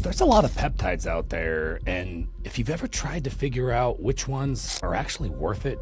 There's a lot of peptides out there, and if you've ever tried to figure out which ones are actually worth it,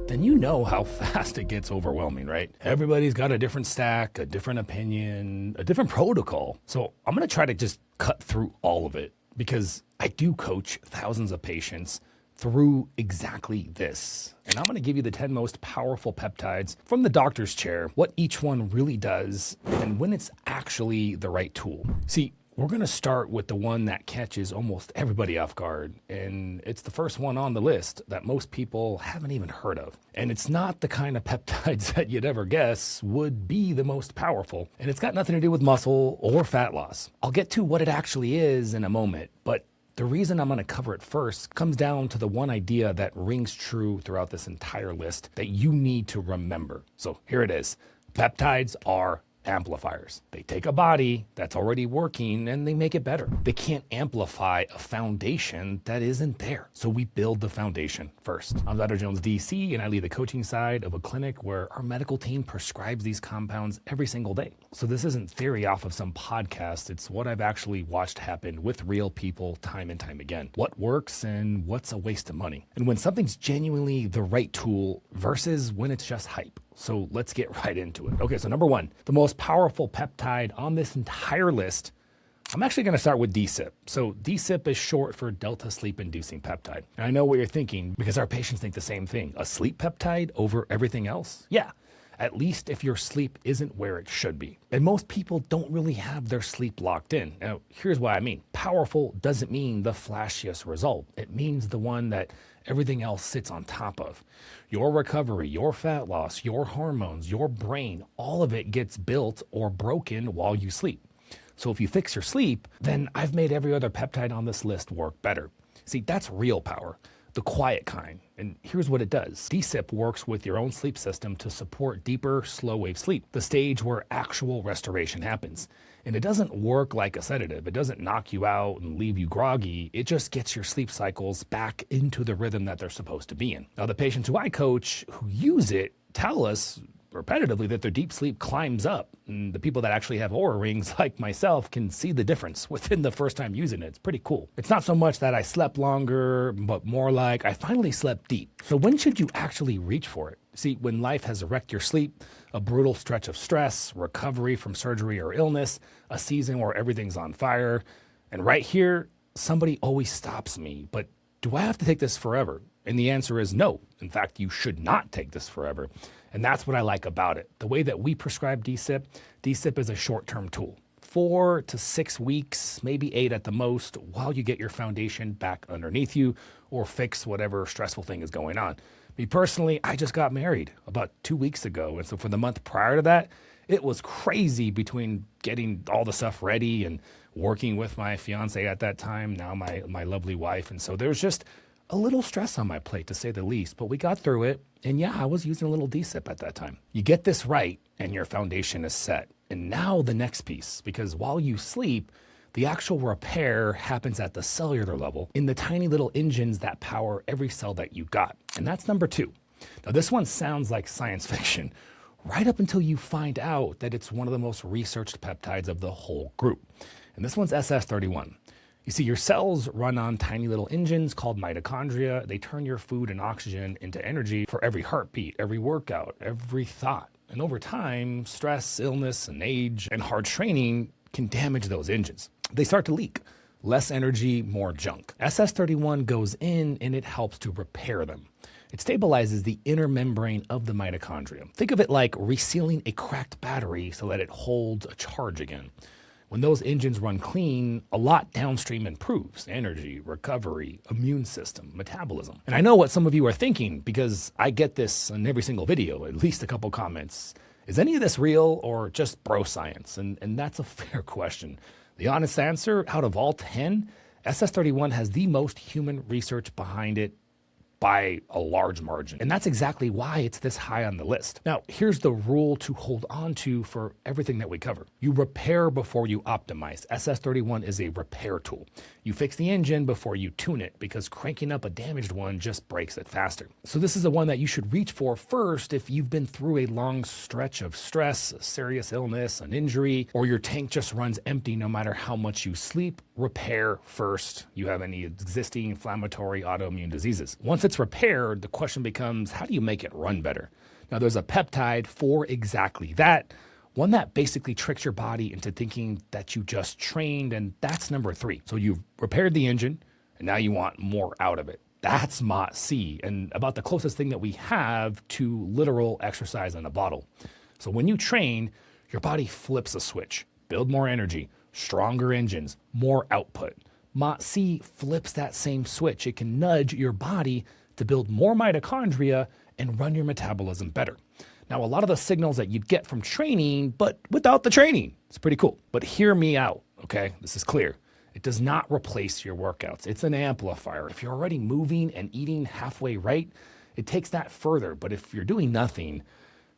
then you know how fast it gets overwhelming, right? Everybody's got a different stack, a different opinion, a different protocol. So I'm gonna try to just cut through all of it because I do coach thousands of patients through exactly this. And I'm gonna give you the 10 most powerful peptides from the doctor's chair, what each one really does, and when it's actually the right tool. See, we're gonna start with the one that catches almost everybody off guard, and it's the first one on the list that most people haven't even heard of. And it's not the kind of peptides that you'd ever guess would be the most powerful, and it's got nothing to do with muscle or fat loss. I'll get to what it actually is in a moment, but the reason I'm gonna cover it first comes down to the one idea that rings true throughout this entire list that you need to remember. So here it is. Peptides are amplifiers. They take a body that's already working and they make it better. They can't amplify a foundation that isn't there. So we build the foundation first. I'm Dr. Jones, DC, and I lead the coaching side of a clinic where our medical team prescribes these compounds every single day. So this isn't theory off of some podcast. It's what I've actually watched happen with real people time and time again. What works and what's a waste of money. And when something's genuinely the right tool versus when it's just hype. So let's get right into it. Okay, so number one, the most powerful peptide on this entire list, I'm actually gonna start with DSIP. So DSIP is short for delta sleep inducing peptide. And I know what you're thinking because our patients think the same thing. A sleep peptide over everything else? Yeah, at least if your sleep isn't where it should be. And most people don't really have their sleep locked in. Now, here's what I mean. Powerful doesn't mean the flashiest result. It means the one that everything else sits on top of. Your recovery, your fat loss, your hormones, your brain, all of it gets built or broken while you sleep. So if you fix your sleep, then I've made every other peptide on this list work better. See, that's real power, the quiet kind. And here's what it does. DSIP works with your own sleep system to support deeper, slow wave sleep, the stage where actual restoration happens. And it doesn't work like a sedative. It doesn't knock you out and leave you groggy. It just gets your sleep cycles back into the rhythm that they're supposed to be in. Now, the patients who I coach who use it tell us repetitively that their deep sleep climbs up. And the people that actually have Oura rings, like myself, can see the difference within the first time using it. It's pretty cool. It's not so much that I slept longer, but more like I finally slept deep. So when should you actually reach for it? See, when life has wrecked your sleep, a brutal stretch of stress, recovery from surgery or illness, a season where everything's on fire, and right here, somebody always stops me, but do I have to take this forever? And the answer is no. In fact, you should not take this forever. And that's what I like about it. The way that we prescribe DSIP, DSIP is a short-term tool. 4 to 6 weeks, maybe 8 at the most, while you get your foundation back underneath you or fix whatever stressful thing is going on. Me personally, I just got married about 2 weeks ago. And so for the month prior to that, it was crazy between getting all the stuff ready and working with my fiance at that time, now my lovely wife. And so there's just a little stress on my plate, to say the least, but we got through it. And yeah, I was using a little DSIP at that time. You get this right and your foundation is set. And now the next piece, because while you sleep, the actual repair happens at the cellular level in the tiny little engines that power every cell that you got. And that's number two. Now this one sounds like science fiction, right up until you find out that it's one of the most researched peptides of the whole group. And this one's SS31. You see, your cells run on tiny little engines called mitochondria. They turn your food and oxygen into energy for every heartbeat, every workout, every thought. And over time, stress, illness, and age, and hard training can damage those engines. They start to leak. Less energy, more junk. SS31 goes in and it helps to repair them. It stabilizes the inner membrane of the mitochondria. Think of it like resealing a cracked battery so that it holds a charge again. When those engines run clean, a lot downstream improves. Energy, recovery, immune system, metabolism. And I know what some of you are thinking because I get this in every single video, at least a couple comments. Is any of this real or just bro science? And that's a fair question. The honest answer, out of all 10, SS31 has the most human research behind it by a large margin. And that's exactly why it's this high on the list. Now, here's the rule to hold on to for everything that we cover. You repair before you optimize. SS31 is a repair tool. You fix the engine before you tune it, because cranking up a damaged one just breaks it faster. So this is the one that you should reach for first if you've been through a long stretch of stress, a serious illness, an injury, or your tank just runs empty no matter how much you sleep. Repair first. You have any existing inflammatory autoimmune diseases. Once it's repaired, the question becomes, how do you make it run better? Now, there's a peptide for exactly that, one that basically tricks your body into thinking that you just trained, and that's number 3. So you've repaired the engine, and now you want more out of it. That's MOTS-c, and about the closest thing that we have to literal exercise in a bottle. So when you train, your body flips a switch. Build more energy, stronger engines, more output. MOTS-c flips that same switch. It can nudge your body to build more mitochondria and run your metabolism better. Now, a lot of the signals that you'd get from training, but without the training, it's pretty cool. But hear me out, okay? This is clear. It does not replace your workouts. It's an amplifier. If you're already moving and eating halfway right, it takes that further. But if you're doing nothing,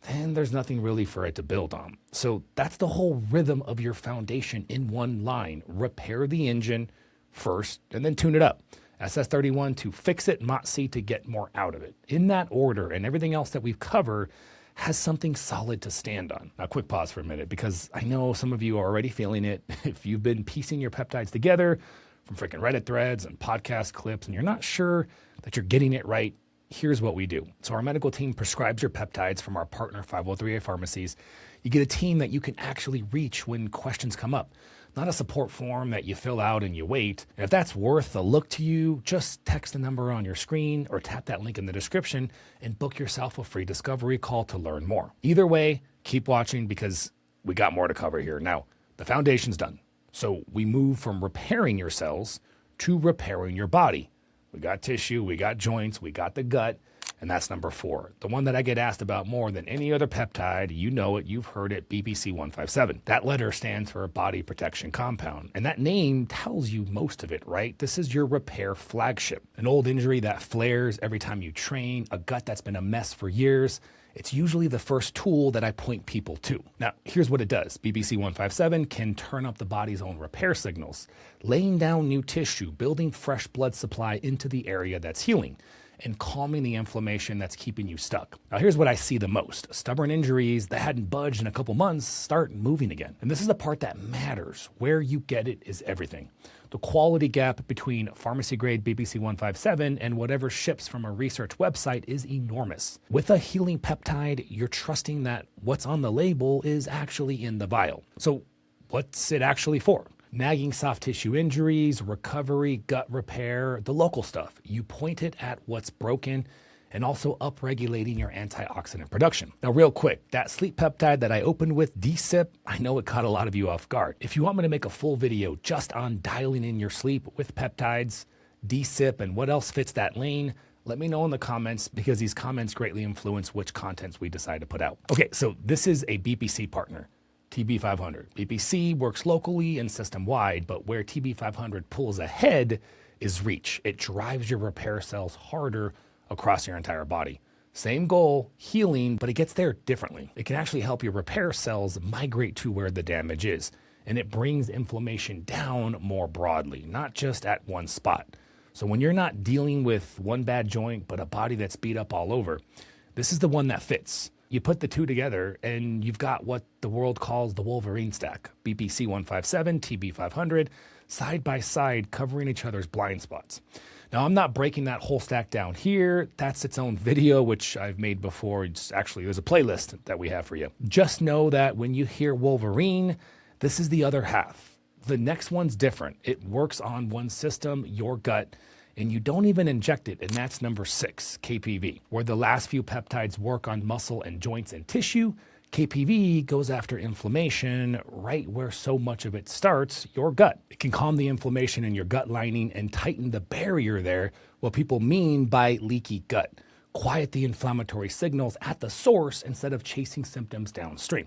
then there's nothing really for it to build on. So that's the whole rhythm of your foundation in one line. Repair the engine first and then tune it up. SS31 to fix it, MOTS-c to get more out of it. In that order, and everything else that we've covered has something solid to stand on. Now, quick pause for a minute, because I know some of you are already feeling it. If you've been piecing your peptides together from freaking Reddit threads and podcast clips, and you're not sure that you're getting it right, here's what we do. So our medical team prescribes your peptides from our partner 503A pharmacies. You get a team that you can actually reach when questions come up, not a support form that you fill out and you wait. And if that's worth a look to you, just text the number on your screen or tap that link in the description and book yourself a free discovery call to learn more. Either way, keep watching, because we got more to cover here. Now, the foundation's done. So we move from repairing your cells to repairing your body. We got tissue, we got joints, we got the gut, and that's number 4. The one that I get asked about more than any other peptide, you know it, you've heard it, BPC-157. That letter stands for body protection compound, and that name tells you most of it, right? This is your repair flagship. An old injury that flares every time you train, a gut that's been a mess for years. It's usually the first tool that I point people to. Now, here's what it does. BPC-157 can turn up the body's own repair signals, laying down new tissue, building fresh blood supply into the area that's healing, and calming the inflammation that's keeping you stuck. Now, here's what I see the most. Stubborn injuries that hadn't budged in a couple months start moving again. And this is the part that matters. Where you get it is everything. The quality gap between pharmacy-grade BPC-157 and whatever ships from a research website is enormous. With a healing peptide, you're trusting that what's on the label is actually in the vial. So what's it actually for? Nagging soft tissue injuries, recovery, gut repair, the local stuff. You point it at what's broken and also upregulating your antioxidant production. Now, real quick, that sleep peptide that I opened with, DSIP, I know it caught a lot of you off guard. If you want me to make a full video just on dialing in your sleep with peptides, DSIP, and what else fits that lane, let me know in the comments, because these comments greatly influence which contents we decide to put out. Okay, so this is a BPC partner. TB500. BPC works locally and system-wide, but where TB500 pulls ahead is reach. It drives your repair cells harder across your entire body. Same goal, healing, but it gets there differently. It can actually help your repair cells migrate to where the damage is, and it brings inflammation down more broadly, not just at one spot. So when you're not dealing with one bad joint, but a body that's beat up all over, this is the one that fits. You put the two together and you've got what the world calls the Wolverine stack. BPC-157, TB500, side by side, covering each other's blind spots. Now, I'm not breaking that whole stack down here. That's its own video, which I've made before. There's a playlist that we have for you. Just know that when you hear Wolverine, this is the other half. The next one's different. It works on one system, your gut, and you don't even inject it, and that's number 6, KPV. Where the last few peptides work on muscle and joints and tissue, KPV goes after inflammation right where so much of it starts, your gut. It can calm the inflammation in your gut lining and tighten the barrier there, what people mean by leaky gut. Quiet the inflammatory signals at the source instead of chasing symptoms downstream.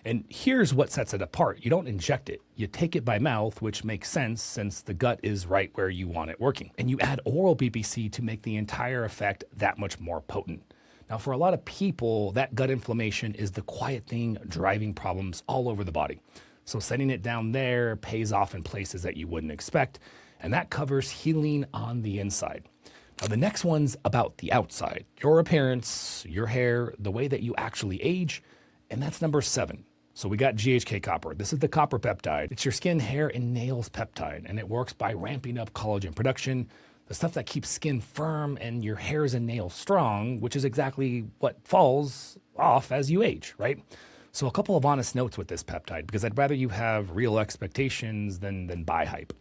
And here's what sets it apart. You don't inject it. You take it by mouth, which makes sense since the gut is right where you want it working. And you add oral BPC to make the entire effect that much more potent. Now, for a lot of people, that gut inflammation is the quiet thing driving problems all over the body. So setting it down there pays off in places that you wouldn't expect. And that covers healing on the inside. Now, the next one's about the outside, your appearance, your hair, the way that you actually age. And that's number 7. So we got GHK-copper. This is the copper peptide. It's your skin, hair, and nails peptide, and it works by ramping up collagen production, the stuff that keeps skin firm and your hairs and nails strong, which is exactly what falls off as you age, right? So a couple of honest notes with this peptide, because I'd rather you have real expectations than buy hype.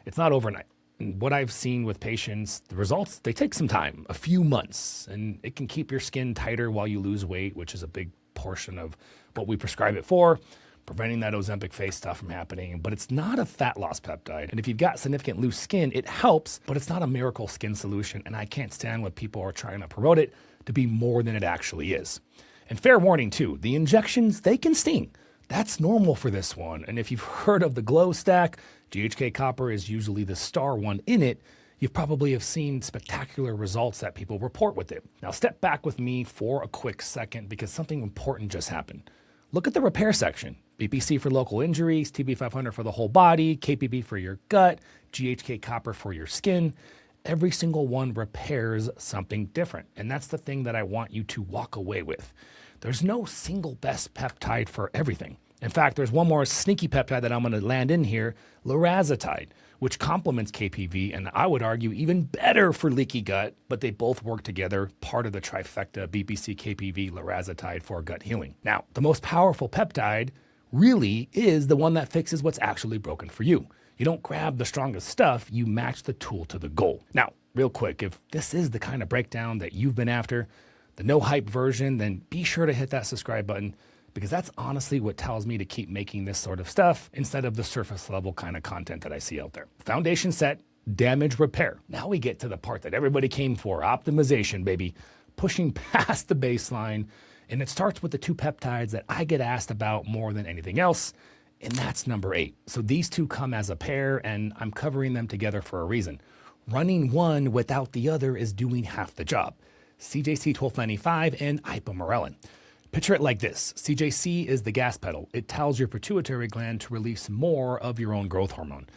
It's not overnight. And what I've seen with patients, the results, they take some time, a few months, and it can keep your skin tighter while you lose weight, which is a big portion of what we prescribe it for, preventing that Ozempic face stuff from happening. But it's not a fat loss peptide. And if you've got significant loose skin, it helps, but it's not a miracle skin solution. And I can't stand when people are trying to promote it to be more than it actually is. And fair warning too, the injections, they can sting. That's normal for this one. And if you've heard of the glow stack, GHK copper is usually the star one in it. You probably have seen spectacular results that people report with it. Now step back with me for a quick second because something important just happened. Look at the repair section. BPC for local injuries, TB500 for the whole body, KPB for your gut, GHK copper for your skin. Every single one repairs something different. And that's the thing that I want you to walk away with. There's no single best peptide for everything. In fact, there's one more sneaky peptide that I'm going to land in here, lorazepatide, which complements KPV, and I would argue even better for leaky gut, but they both work together, part of the trifecta BPC, KPV, lorazepatide for gut healing. Now, the most powerful peptide really is the one that fixes what's actually broken for you. You don't grab the strongest stuff, you match the tool to the goal. Now, real quick, if this is the kind of breakdown that you've been after, the no hype version, then be sure to hit that subscribe button, because that's honestly what tells me to keep making this sort of stuff instead of the surface level kind of content that I see out there. Foundation set, damage repair. Now we get to the part that everybody came for, optimization, baby, pushing past the baseline. And it starts with the 2 peptides that I get asked about more than anything else, and that's number 8. So these 2 come as a pair, and I'm covering them together for a reason. Running one without the other is doing half the job. CJC 1295 and Ipamorelin. Picture it like this. CJC is the gas pedal. It tells your pituitary gland to release more of your own growth hormone.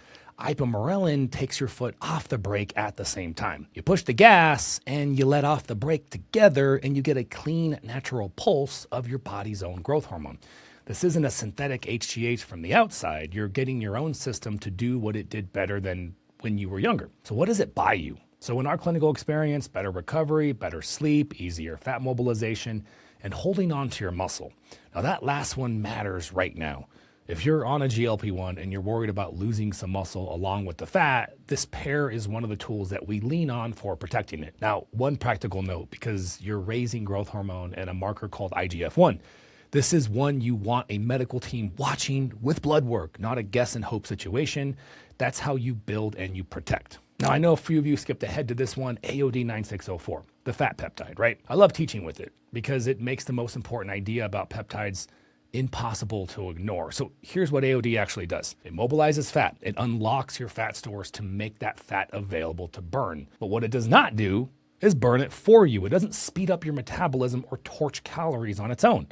Ipamorelin takes your foot off the brake at the same time. You push the gas and you let off the brake together and you get a clean, natural pulse of your body's own growth hormone. This isn't a synthetic HGH from the outside. You're getting your own system to do what it did better than when you were younger. So what does it buy you? So in our clinical experience, better recovery, better sleep, easier fat mobilization, and holding on to your muscle. Now that last one matters right now. If you're on a GLP-1 and you're worried about losing some muscle along with the fat, this pair is one of the tools that we lean on for protecting it. Now, one practical note, because you're raising growth hormone and a marker called IGF-1. This is one you want a medical team watching with blood work, not a guess and hope situation. That's how you build and you protect. Now, I know a few of you skipped ahead to this one, AOD 9604, the fat peptide, right? I love teaching with it because it makes the most important idea about peptides impossible to ignore. So here's what AOD actually does. It mobilizes fat. It unlocks your fat stores to make that fat available to burn. But what it does not do is burn it for you. It doesn't speed up your metabolism or torch calories on its own.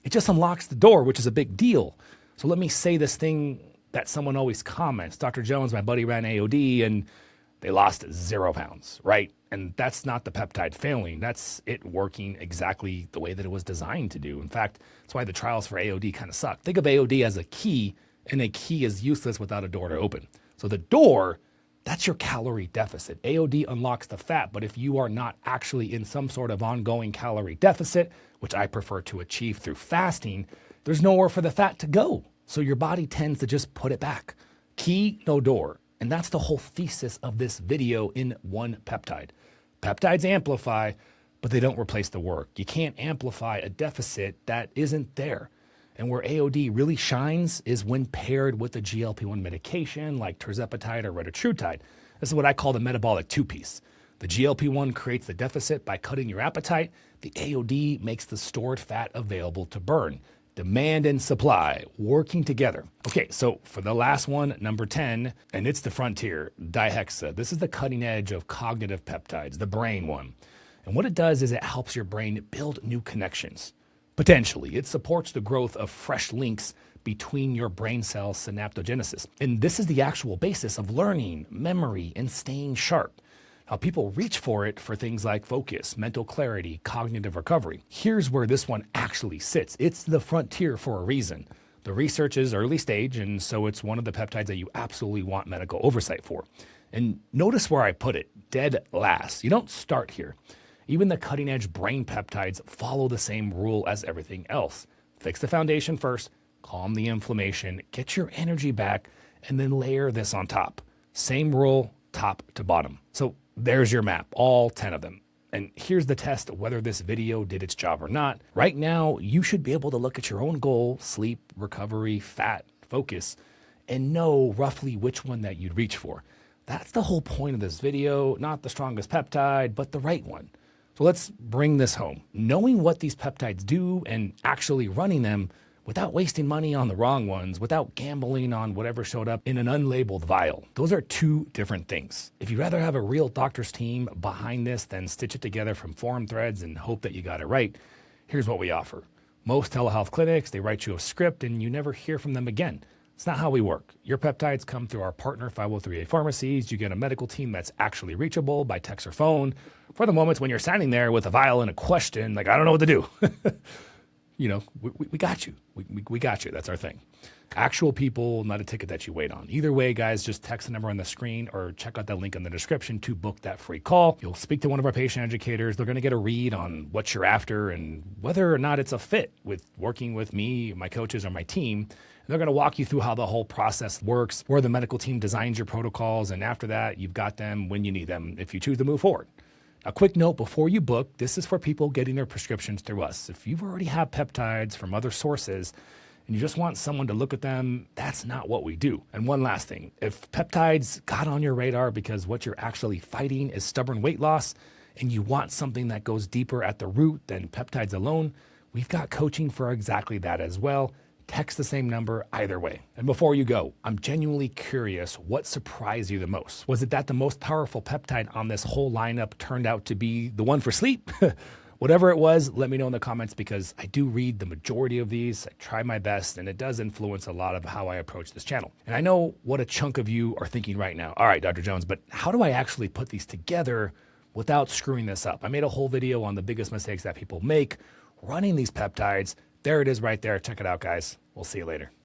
It just unlocks the door, which is a big deal. So let me say this thing that someone always comments. Dr. Jones, my buddy, ran AOD and they lost 0 pounds, right? And that's not the peptide failing. That's it working exactly the way that it was designed to do. In fact, that's why the trials for AOD kind of suck. Think of AOD as a key, and a key is useless without a door to open. So the door, that's your calorie deficit. AOD unlocks the fat, but if you are not actually in some sort of ongoing calorie deficit, which I prefer to achieve through fasting, there's nowhere for the fat to go. So your body tends to just put it back. Key, no door. And that's the whole thesis of this video in one peptide. Peptides amplify, but they don't replace the work. You can't amplify a deficit that isn't there. And where AOD really shines is when paired with a GLP-1 medication like tirzepatide or retatrutide. This is what I call the metabolic two-piece. The GLP-1 creates the deficit by cutting your appetite. The AOD makes the stored fat available to burn. Demand and supply working together. Okay, so for the last one, number 10, and it's the frontier, Dihexa. This is the cutting edge of cognitive peptides, the brain one. And what it does is it helps your brain build new connections. Potentially, it supports the growth of fresh links between your brain cells, synaptogenesis. And this is the actual basis of learning, memory, and staying sharp. Now, people reach for it for things like focus, mental clarity, cognitive recovery. Here's where this one actually sits. It's the frontier for a reason. The research is early stage, and so it's one of the peptides that you absolutely want medical oversight for. And notice where I put it, dead last. You don't start here. Even the cutting edge brain peptides follow the same rule as everything else. Fix the foundation first, calm the inflammation, get your energy back, and then layer this on top. Same rule, top to bottom. So there's your map, all 10 of them. And here's the test of whether this video did its job or not. Right now, you should be able to look at your own goal, sleep, recovery, fat, focus, and know roughly which one that you'd reach for. That's the whole point of this video, not the strongest peptide, but the right one. So let's bring this home. Knowing what these peptides do and actually running them without wasting money on the wrong ones, without gambling on whatever showed up in an unlabeled vial. Those are two different things. If you'd rather have a real doctor's team behind this than stitch it together from forum threads and hope that you got it right, here's what we offer. Most telehealth clinics, they write you a script and you never hear from them again. It's not how we work. Your peptides come through our partner 503A pharmacies. You get a medical team that's actually reachable by text or phone for the moments when you're standing there with a vial and a question, like, I don't know what to do. You know, we got you. We got you. That's our thing. Actual people, not a ticket that you wait on. Either way, guys, just text the number on the screen or check out that link in the description to book that free call. You'll speak to one of our patient educators. They're going to get a read on what you're after and whether or not it's a fit with working with me, my coaches, or my team. And they're going to walk you through how the whole process works, where the medical team designs your protocols, and after that, you've got them when you need them if you choose to move forward. A quick note before you book, this is for people getting their prescriptions through us. If you've already have peptides from other sources and you just want someone to look at them, that's not what we do. And one last thing, if peptides got on your radar because what you're actually fighting is stubborn weight loss and you want something that goes deeper at the root than peptides alone, we've got coaching for exactly that as well. Text the same number either way. And before you go, I'm genuinely curious, what surprised you the most? Was it that the most powerful peptide on this whole lineup turned out to be the one for sleep? Whatever it was, let me know in the comments because I do read the majority of these. I try my best and it does influence a lot of how I approach this channel. And I know what a chunk of you are thinking right now. All right, Dr. Jones, but how do I actually put these together without screwing this up? I made a whole video on the biggest mistakes that people make running these peptides. There it is right there. Check it out, guys. We'll see you later.